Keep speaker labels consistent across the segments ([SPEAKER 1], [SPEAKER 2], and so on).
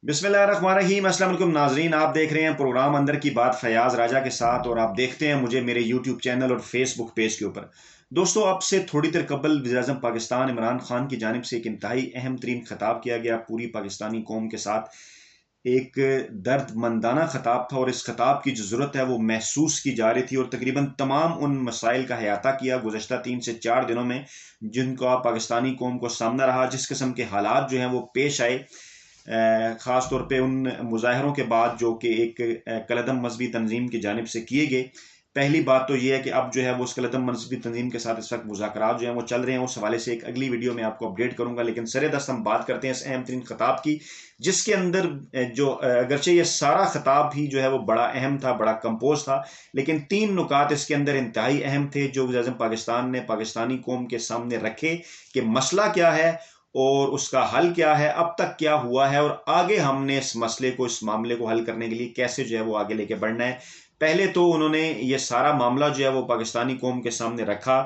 [SPEAKER 1] बिस्मिल्लाहिर्रहमानिर्रहीम। अस्सलाम वालेकुम नाजरीन, आप देख रहे हैं प्रोग्राम अंदर की बात फयाज राजा के साथ और आप देखते हैं मुझे मेरे यूट्यूब चैनल और फेसबुक पेज के ऊपर। दोस्तों, अब से थोड़ी देर कबल वज़ीर-ए-आज़म पाकिस्तान इमरान खान की जानिब से एक इंतहाई अहम तरीन खिताब किया गया पूरी पाकिस्तानी कौम के साथ। एक दर्द मंदाना खिताब था और इस खिताब की जो ज़रूरत है वो महसूस की जा रही थी और तकरीबन तमाम उन मसाइल का अहाता किया गुज़श्ता 3 से 4 दिनों में जिनका पाकिस्तानी कौम को सामना रहा, जिस किस्म के हालात जो हैं वो पेश आए। ख़ास तौर पे उन मुज़ाहरों के बाद जो कि एक कलदम मज़हबी तंजीम की जानिब से किए गए। पहली बात तो ये है कि अब जो है वो उस कलदम मज़हबी तंजीम के साथ इस वक्त मुज़ाकरात जो हैं वो चल रहे हैं। उस हवाले से एक अगली वीडियो में आपको अपडेट करूँगा, लेकिन सरेदस्त हम बात करते हैं इस अहम तरीन खिताब की, जिसके अंदर अगरचे ये सारा खिताब ही जो है वो बड़ा अहम था, बड़ा कंपोज था, लेकिन 3 नुकात इसके अंदर इंतहाई अहम थे जो वज़ीर-ए-आज़म पाकिस्तान ने पाकिस्तानी कौम के सामने रखे कि मसला क्या है और उसका हल क्या है, अब तक क्या हुआ है और आगे हमने इस मसले को, इस मामले को हल करने के लिए कैसे जो है वो आगे लेके बढ़ना है। पहले तो उन्होंने ये सारा मामला जो है वो पाकिस्तानी कौम के सामने रखा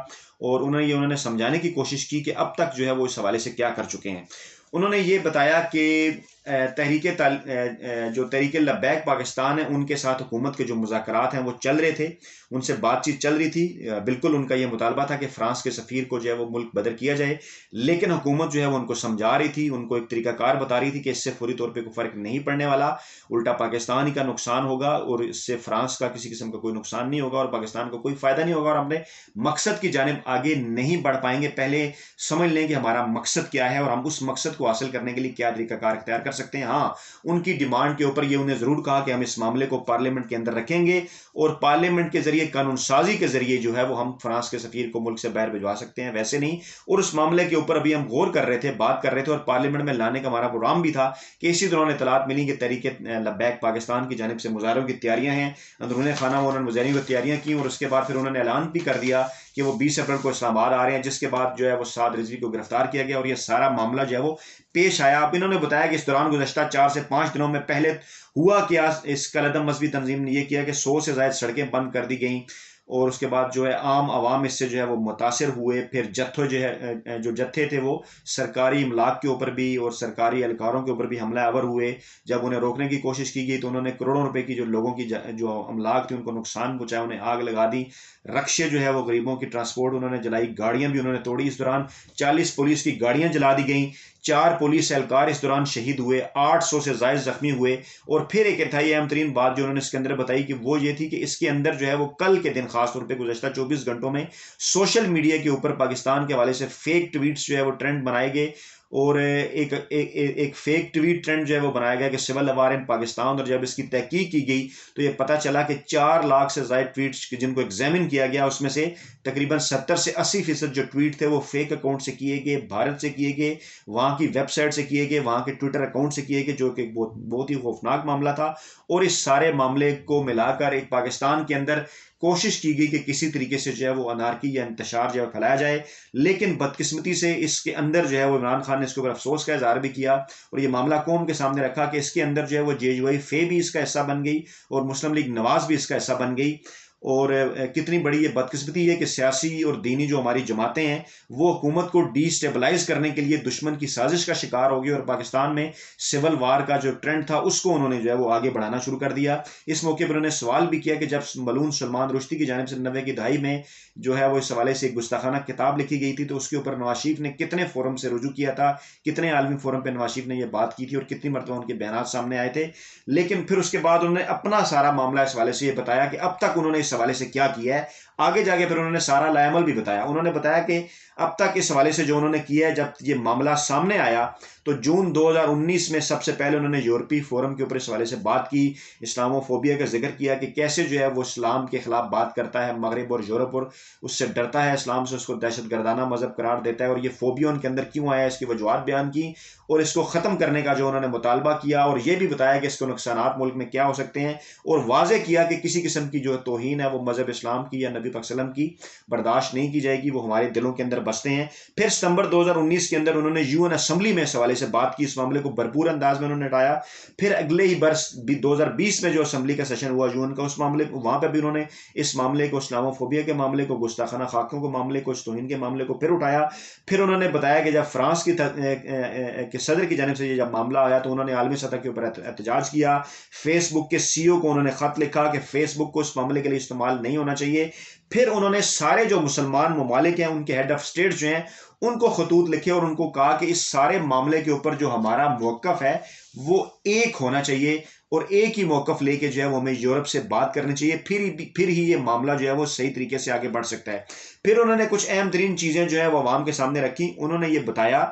[SPEAKER 1] और उन्होंने समझाने की कोशिश की कि अब तक जो है वो इस हवाले से क्या कर चुके हैं। उन्होंने ये बताया कि जो तहरीक लब्बैक पाकिस्तान है उनके साथ हुकूमत के जो मुज़ाकरात हैं वो चल रहे थे, उनसे बातचीत चल रही थी। बिल्कुल उनका ये मुतालबा था कि फ्रांस के सफ़ीर को जो है वो मुल्क बदर किया जाए, लेकिन हुकूमत जो है वो उनको समझा रही थी, उनको एक तरीकाकार बता रही थी कि इससे फौरी तौर पे कोई फ़र्क नहीं पड़ने वाला, उल्टा पाकिस्तान ही का नुकसान होगा और इससे फ्रांस का किसी किस्म का कोई नुकसान नहीं होगा और पाकिस्तान को कोई फ़ायदा नहीं होगा और अपने मकसद की जानिब आगे नहीं बढ़ पाएंगे। पहले समझ लें कि हमारा मकसद क्या है और हम उस मकसद को हासिल करने के लिए क्या तरीकाकार इख्तियार कर सकते हैं। हाँ, उनकी डिमांड के ऊपर ये उन्हें ज़रूर कहा कि हम इस मामले को पार्लियामेंट के अंदर रखेंगे और पार्लियामेंट के ज़रिए, कानून साजी के ज़रिए जो है वो हम फ्रांस के सफ़ीर को मुल्क से बाहर भिजवा सकते हैं, वैसे नहीं। और उस मामले के ऊपर अभी हम गौर कर रहे थे, बात कर रहे थे और पार्लियामेंट में लाने का हमारा प्रोग्राम भी था कि इसी दौरान इतलात मिली कि तहरीक लब्बैक पाकिस्तान की जानिब से मुजाहरों की तैयारियां हैं, अंदरूनी खाना में उन्होंने मुजाहरों की तैयारियां की और उसके बाद फिर उन्होंने ऐलान भी कर दिया कि वो 20 अप्रैल को इस्लामाबाद आ रहे हैं, जिसके बाद जो है वो साद रिजवी को गिरफ्तार किया गया और ये सारा मामला जो है वो पेश आया। अब इन्होंने बताया कि इस दौरान गुज़श्ता 4 से 5 दिनों में पहले हुआ क्या, इस कलदम मज़हबी तंजीम ने यह किया कि 100 से ज़ायद सड़कें बंद कर दी गई और उसके बाद जो है आम आवाम इससे जो है वो मुतासिर हुए। फिर जत्थों जो है, जो जत्थे थे वो सरकारी इमलाक के ऊपर भी और सरकारी एहलकारों के ऊपर भी हमलावर हुए। जब उन्हें रोकने की कोशिश की गई तो उन्होंने करोड़ों रुपए की जो लोगों की जो अमलाक थी उनको नुकसान पहुंचाया, उन्हें आग लगा दी। रक्शे जो है वो गरीबों की ट्रांसपोर्ट उन्होंने जलाई, गाड़ियां भी उन्होंने तोड़ी। इस दौरान 40 पुलिस की गाड़ियां जला दी गई, 4 पुलिस एहलकार इस दौरान शहीद हुए, 800 से ज़ायद जख्मी हुए। और फिर एक इंतहाई अहम तरीन बात जो उन्होंने इसके अंदर बताई कि वो ये थी कि इसके अंदर जो है वो कल के दिन खास तौर पे गुज़श्ता 24 घंटों में सोशल मीडिया के ऊपर पाकिस्तान के हवाले से फेक ट्वीट्स जो है वो ट्रेंड बनाए गए और एक फेक ट्वीट ट्रेंड जो है वो बनाया गया कि सिविल वार इन पाकिस्तान। और जब इसकी तहकीक की गई तो ये पता चला कि 4 लाख से ज़ायद ट्वीट्स जिनको एग्जामिन किया गया उसमें से तकरीबन 70 से 80% जो ट्वीट थे वो फेक अकाउंट से किए गए, भारत से किए गए, वहाँ की वेबसाइट से किए गए, वहाँ के ट्विटर अकाउंट से किए गए, जो कि बहुत बहुत ही खौफनाक मामला था। और इस सारे मामले को मिलाकर एक पाकिस्तान के अंदर कोशिश की गई कि किसी तरीके से जो है वो अनारकी या इंतशार जो है फैलाया जाए, लेकिन बदकिस्मती से इसके अंदर जो है वो इमरान खान ने इसके ऊपर अफसोस का इजहार भी किया और ये मामला कौम के सामने रखा कि इसके अंदर जो है वो जेजुआई फे भी इसका हिस्सा बन गई और मुस्लिम लीग नवाज भी इसका हिस्सा बन गई। और कितनी बड़ी ये बदकिस्मती है कि सियासी और दीनी जो हमारी जमातें हैं वो हुकूमत को डिस्टेबलाइज करने के लिए दुश्मन की साजिश का शिकार हो गई और पाकिस्तान में सिविल वार का जो ट्रेंड था उसको उन्होंने जो है वो आगे बढ़ाना शुरू कर दिया। इस मौके पर उन्होंने सवाल भी किया कि जब मलून सलमान रुश्दी की जानिब से 90 की दहाई में जो है वो इस हवाले से एक गुस्ताखाना किताब लिखी गई थी तो उसके ऊपर नवाज शरीफ ने कितने फोरम से रुजू किया था, कितने आलमी फोरम पर नवाज शरीफ ने यह बात की थी और कितनी मरतबा उनके बयान सामने आए थे। लेकिन फिर उसके बाद उन्होंने अपना सारा मामला इस हवाले से ये बताया कि अब तक उन्होंने इस हवाले से क्या किया है। आगे जाके फिर उन्होंने सारा लाएमल भी बताया। उन्होंने बताया कि अब तक इस हवाले से जो उन्होंने किया है, जब ये मामला सामने आया तो जून 2019 में सबसे पहले उन्होंने यूरोपीय फोरम के ऊपर इस हवाले से बात की, इस्लामोफोबिया का जिक्र किया कि कैसे जो है वो इस्लाम के खिलाफ बात करता है, मगरब और यूरोप और उससे डरता है, इस्लाम से उसको दहशत गर्दाना मजहब करार देता है और ये फोबिया उनके अंदर क्यों आया, इसकी वजूहत बयान की और इसको ख़त्म करने का जो उन्होंने मुतालबा किया और ये भी बताया कि इसको नुकसान मुल्क में क्या हो सकते हैं और वाजे किया कि किसी किस्म की जो तौहीन तौहीन है वो मजहब इस्लाम की या नबी पाक सल्लम की बर्दाश्त नहीं की जाएगी, वो हमारे दिलों के अंदर बसते हैं। फिर सितंबर 2019 के अंदर उन्होंने यूएन असेंबली में इस हवाले से बात की, इस मामले को भरपूर अंदाज में उन्होंने उठाया। फिर अगले ही बरस 2020 में जो असेंबली का सेशन हुआ यूएन का, उस मामले वहां पर भी उन्होंने इस मामले को, इस्लामोफोबिया के मामले को, गुस्ताखाना खाकों के मामले को, तौहीन के मामले को फिर उठाया। फिर उन्होंने बताया कि जब फ्रांस की सदर की जानिब से ये जब मामला आया तो उन्होंने आलमी सतह के ऊपर एहतजाज किया। फेसबुक के सीईओ को उन्होंने खत लिखा कि फेसबुक को इस मामले के लिए इस्तेमाल नहीं होना चाहिए। फिर उन्होंने सारे जो मुसलमान ममालिक हैं उनके हेड ऑफ स्टेट जो हैं उनको खतूत लिखे और उनको कहा कि इस सारे मामले के ऊपर जो हमारा मौक़िफ़ है वो एक होना चाहिए और एक ही मौक़िफ़ लेके जो है वो हमें यूरोप से बात करनी चाहिए, फिर ही ये मामला जो है वो सही तरीके से आगे बढ़ सकता है। फिर उन्होंने कुछ अहम तरीन चीज़ें जो है वो अवाम के सामने रखी। उन्होंने ये बताया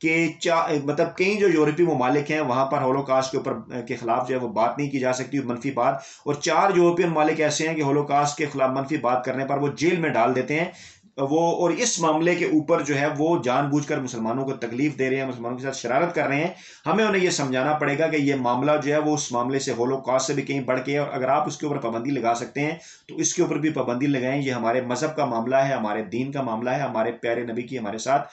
[SPEAKER 1] कि मतलब कई जो यूरोपीय ममालिक हैं वहां पर होलोकास्ट के ऊपर के खिलाफ जो है वो बात नहीं की जा सकती, मनफी बात, और 4 यूरोपियन ममालिक ऐसे हैं कि होलोकास्ट के खिलाफ मनफी बात करने पर वो जेल में डाल देते हैं वो, और इस मामले के ऊपर जो है वो जानबूझकर मुसलमानों को तकलीफ दे रहे हैं, मुसलमानों के साथ शरारत कर रहे हैं। हमें उन्हें यह समझाना पड़ेगा कि ये मामला जो है वो उस मामले से, होलोकॉस्ट से भी कहीं बढ़ के है, और अगर आप उसके ऊपर पाबंदी लगा सकते हैं तो इसके ऊपर भी पाबंदी लगाएं। ये हमारे मजहब का मामला है, हमारे दीन का मामला है, हमारे प्यारे नबी की हमारे साथ,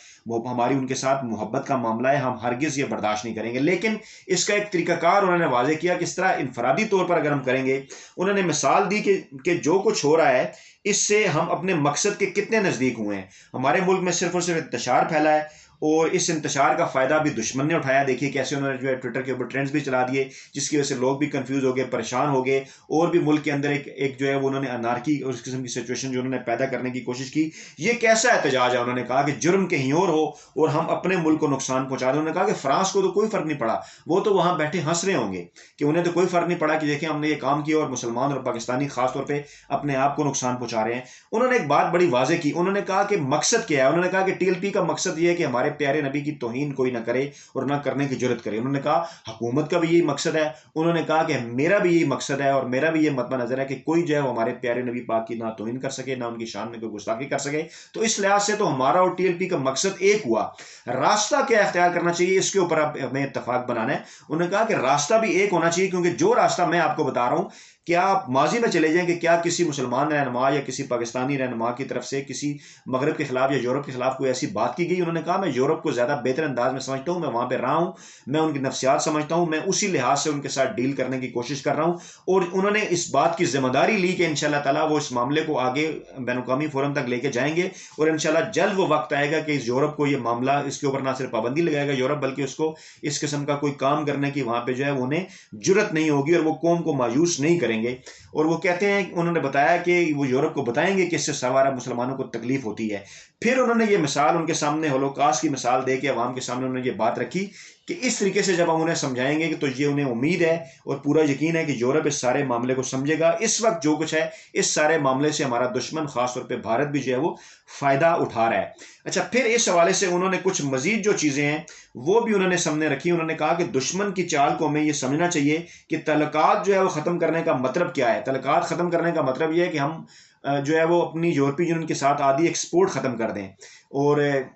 [SPEAKER 1] हमारी उनके साथ मोहब्बत का मामला है, हम हरगिज ये बर्दाश्त नहीं करेंगे। लेकिन इसका एक तरीकाकार उन्होंने वाजे किया, किस तरह इनफरादी तौर पर अगर हम करेंगे। उन्होंने मिसाल दी कि जो कुछ हो रहा है इससे हम अपने मकसद के कितने नज़दीक हुए हैं। हमारे मुल्क में सिर्फ और सिर्फ इंतशार फैला है और इस इंतशार का फ़ायदा भी दुश्मन ने उठाया। देखिए कैसे उन्होंने जो है ट्विटर के ऊपर ट्रेंड्स भी चला दिए, जिसकी वजह से लोग भी कंफ्यूज हो गए, परेशान हो गए, और भी मुल्क के अंदर एक जो है वो उन्होंने अनारकी और इस किस्म की सिचुएशन जो उन्होंने पैदा करने की कोशिश की। ये कैसा एहतजाज है? उन्होंने कहा कि जुर्म कहीं और हो और हम अपने मुल्क को नुकसान पहुंचा दें। उन्होंने कहा कि फ्रांस को तो कोई फर्क नहीं पड़ा, वो तो वहां बैठे हंस रहे होंगे कि उन्हें तो कोई फर्क नहीं पड़ा कि देखिए हमने ये काम किया और मुसलमान और पाकिस्तानी खासतौर पर अपने आप को नुकसान पहुंचा रहे हैं। उन्होंने एक बात बड़ी वाजे की, उन्होंने कहा कि मकसद क्या है। उन्होंने कहा कि टीएलपी का मकसद ये है कि हमारे प्यारे नबी की तौहीन कोई ना करे और ना करने की जरूरत करे। उन्होंने कहा हुकूमत का भी यही मकसद है। उन्होंने कहा कि मेरा भी यही मकसद है और मेरा भी ये मद्देनजर है कि कोई जो है वो हमारे प्यारे नबी पाक की ना तौहीन कर सके, ना उनकी शान में कोई गुस्ताखी कर सके। तो इस लिहाज से तो हमारा और टीएलपी का मकसद एक हुआ। रास्ता क्या इख्तियार करना चाहिए, इसके ऊपर हमें इत्तफाक बनाना है। उन्होंने कहा कि रास्ता भी एक होना चाहिए, क्योंकि जो रास्ता मैं आपको बता रहा हूं, क्या आप माजी में चले जाएं कि क्या किसी मुसलमान रहनुमा या किसी पाकिस्तानी रहनुमा की तरफ से किसी मगरब के खिलाफ या यूरोप के खिलाफ कोई ऐसी बात की गई? उन्होंने कहा मैं यूरोप को ज्यादा बेहतर अंदाज में समझता हूं, मैं वहां पे रहा हूं, मैं उनकी नफ्सियात समझता हूं, मैं उसी लिहाज से उनके साथ डील करने की कोशिश कर रहा हूं। और उन्होंने इस बात की जिम्मेदारी ली कि इंशाल्लाह ताला वो इस मामले को आगे बैनुकामी फोरम तक लेके जाएंगे और इंशाल्लाह जल्द वो वक्त आएगा कि इस यूरोप को ये मामला, इसके ऊपर ना सिर्फ पाबंदी लगाएगा यूरोप, बल्कि उसको इस किस्म का कोई काम करने की वहां पे जो है उन्हें जुर्रत नहीं होगी और वो कौम को मायूस नहीं करेंगे। और वो कहते हैं, उन्होंने बताया कि वो यूरोप को बताएंगे कि इससे सवारा मुसलमानों को तकलीफ होती है। फिर उन्होंने ये मिसाल उनके सामने, होलोकास्ट की मिसाल दे के अवाम के सामने उन्होंने ये बात रखी कि इस तरीके से जब हम उन्हें समझाएंगे कि तो ये उन्हें उम्मीद है और पूरा यकीन है कि यूरोप इस सारे मामले को समझेगा। इस वक्त जो कुछ है इस सारे मामले से हमारा दुश्मन, खासतौर पे भारत भी जो है वो फायदा उठा रहा है। अच्छा, फिर इस हवाले से उन्होंने कुछ मजीद जो चीजें हैं वो भी उन्होंने सामने रखी। उन्होंने कहा कि दुश्मन की चाल को हमें ये समझना चाहिए कि तलकात जो है वो खत्म करने का मतलब क्या है। तलकात खत्म करने का मतलब ये है कि हम जो है वो अपनी यूरोपीय यूनियन के साथ आधी एक्सपोर्ट खत्म कर दें। और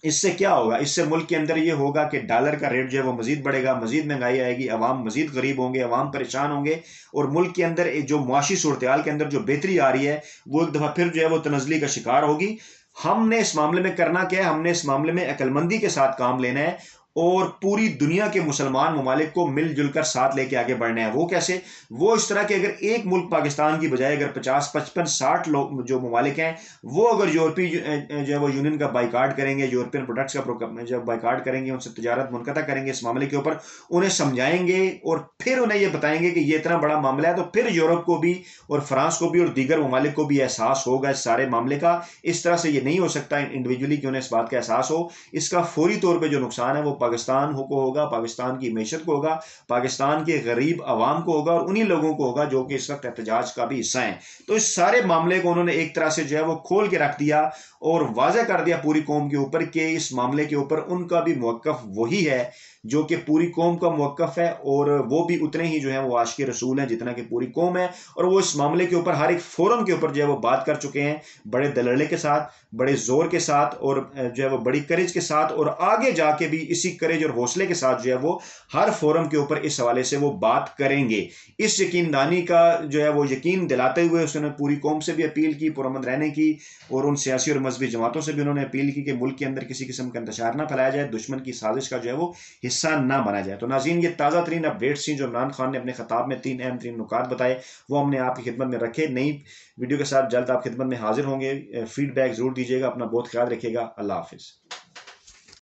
[SPEAKER 1] इससे क्या होगा? इससे मुल्क के अंदर ये होगा कि डॉलर का रेट जो है वो मजीद बढ़ेगा, मजीद महंगाई आएगी, अवाम मजीद गरीब होंगे, अवाम परेशान होंगे, और मुल्क के अंदर जो मुआशी सूरत-ए-हाल के अंदर जो बेहतरी आ रही है वो एक दफ़ा फिर जो है वो तनज़ली का शिकार होगी। हमने इस मामले में करना क्या है? हमने इस मामले में अक्लमंदी के साथ काम लेना है और पूरी दुनिया के मुसलमान ममालिक को मिलजुल कर साथ लेके आगे बढ़ना है। वो कैसे? वो इस तरह के, अगर एक मुल्क पाकिस्तान की बजाय अगर 50, 55, 60 लोग जो ममालिक हैं वो अगर यूरोपीय जो है वो यूनियन का बाइकाट करेंगे, यूरोपियन प्रोडक्ट्स का जब बाइकाट करेंगे, उनसे तजारत मुनक़ता करेंगे इस मामले के ऊपर, उन्हें समझाएंगे और फिर उन्हें ये बताएंगे कि ये इतना बड़ा मामला है, तो फिर यूरोप को भी और फ्रांस को भी और दीगर ममालिक को भी एहसास होगा इस सारे मामले का। इस तरह से ये नहीं हो सकता इंडिविजुअली कि उन्हें इस बात का एहसास हो। इसका फौरी तौर पर जो नुकसान है वो पाकिस्तान को होगा, पाकिस्तान की मैशत को होगा, पाकिस्तान के गरीब अवाम को होगा और उन्हीं लोगों को होगा जो कि इस वक्त एहतजाज का भी हिस्सा हैं। तो इस सारे मामले को उन्होंने एक तरह से जो है वो खोल के रख दिया और वाज़ेह कर दिया पूरी कौम के ऊपर कि इस मामले के ऊपर उनका भी मौक़िफ़ वही है जो कि पूरी कौम का मुवक्कफ है, और वो भी उतने ही जो है वो आशिक रसूल हैं जितना कि पूरी कौम है, और वो इस मामले के ऊपर हर एक फोरम के ऊपर जो है वो बात कर चुके हैं, बड़े दलड़े के साथ, बड़े जोर के साथ, और जो है वो बड़ी करेज के साथ, और आगे जाके भी इसी करेज और हौसले के साथ जो है वो हर फोरम के ऊपर इस हवाले से वो बात करेंगे। इस यकीनदानी का जो है वो यकीन दिलाते हुए उसने पूरी कौम से भी अपील की पुरअमन रहने की, और उन सियासी और मजहबी जमातों से भी उन्होंने अपील की कि मुल्क के अंदर किसी किस्म का इंतशार ना फैलाया जाए, दुश्मन की साजिश का जो है वो हिस्सा ना बना जाए। तो नाज़रीन, ये ताज़ा तरीन अपडेट्स थी जो इमरान खान ने अपने खिताब में 3 अहम तरीन नुकात बताए, वो हमने आपकी खिदमत में रखे। नई वीडियो के साथ जल्द आप खिदमत में हाजिर होंगे। फीडबैक जरूर दीजिएगा। अपना बहुत ख्याल रखिएगा। अल्लाह हाफिज़।